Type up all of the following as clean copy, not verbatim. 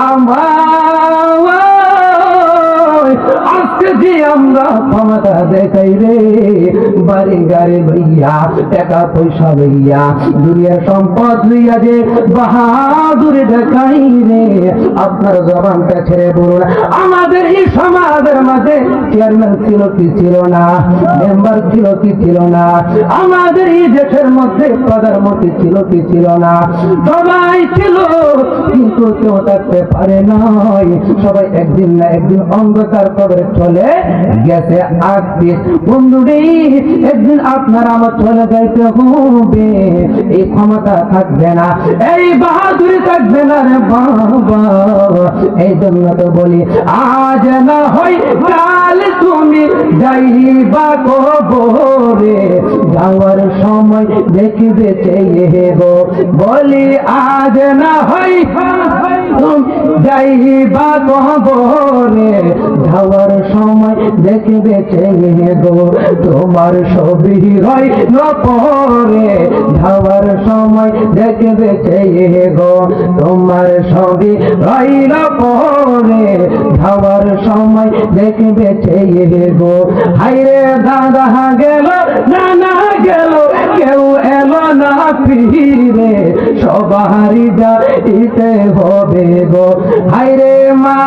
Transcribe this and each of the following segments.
আমার আজকে যে আমরা ক্ষমতা দেখাই রে, বাড়ি গাড়ি লইয়া, টাকা পয়সা লইয়া, দুনিয়ার সম্পদ লইয়া যে বাহাদুরি দেখাই রে, আপনার জবানটা ছেড়ে বলুন, আমাদের এই সমাজের মাঝে চেয়ারম্যান ছিল কি ছিল না, মেম্বার ছিল কি ছিল না, আমাদের এই দেশের মধ্যে প্রধানমন্ত্রী ছিল কি ছিল না, সবাই ছিল, কিন্তু কেউ থাকতে পারে নাই। সবাই একদিন না একদিন অন্ধকার কবরে চলে গেছে। আজকে বন্ধুরে একদিন আপনার আমার চলে যাইতে হবে, এই ক্ষমতা থাকবে না, এই বাহাদুরি থাকবে না রে বাবা। এই জন্য তো বলি, আজ না হয় কাল তুমি যাইবা কবরে, যাওয়ার সময় দেখিবে চেয়ে গো, বলি আজ না হয় যাইবা কবরে, যাওয়ার সময় দেখিবে চেয়ে গো, তোমার ছবি রইল পরে, যাওয়ার সময় দেখিবে চেয়ে গো, তোমার ছবি রইল পরে, যাওয়ার সময় দেখিবে চেয়ে গো। হাইরে দাদা গেল, নানা গেল, কেউ এলো না ফিরে, সবারই যাইতে হবে গো। হাইরে মা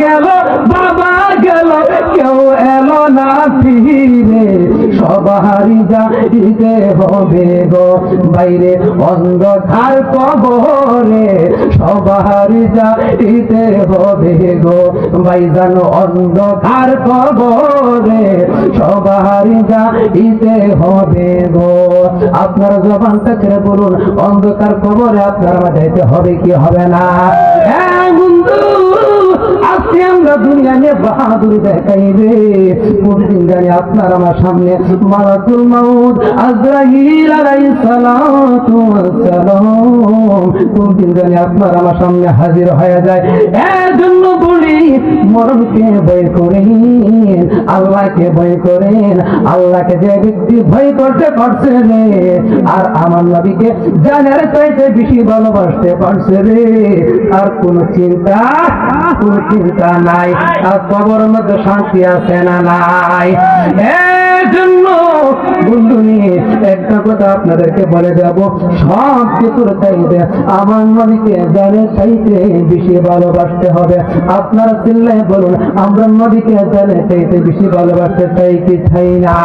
গেল, বাবা গেল, কেউ এলো না ফিরে, সবারই যাইতে হবে গো। বাইরে অন্ধকার কবরে, সবারই যাইতে হবে গো। বাইজান অন্ধকার কবরে, সবারই যাইতে হবে গো। আপনার জবানটা ছেড়ে বলুন, অন্ধকার কবরে আপনার যাইতে হবে কি হবে না? হ্যাঁ বন্ধু, আজকে আমরা দুনিয়া নিয়ে বাহাদুরি দেখাই রে, প্রতিদিন জানি আপনার আমার সামনে মালাকুল মাউত আজরাইল আলাইহিস সালাতু ওয়াস সালাম প্রতিদিন জানি আপনার আমার সামনে হাজির হয়ে যায়। এজন্য বলি, মরণকে ভয় করেন, আল্লাহকে ভয় করেন। আল্লাহকে যে ব্যক্তি ভয় করতে পারছে রে, আর আমার নবীকে জানের চাইতে বেশি ভালোবাসতে পারছে রে, আর কোন চিন্তা নাই, আর কবরের মধ্যে শান্তি আছে না নাই? এজন্য বন্ধু নিয়ে একটা কথা আপনাদেরকে বলে যাব, সব কিছুর চাইতে আমার নবীকে জানের চাইতে বেশি ভালোবাসতে হবে। আপনারা চিল্লায় বলুন, আমরা নবীকে জানের চাইতে বেশি ভালোবাসতে চাই কি চাই না?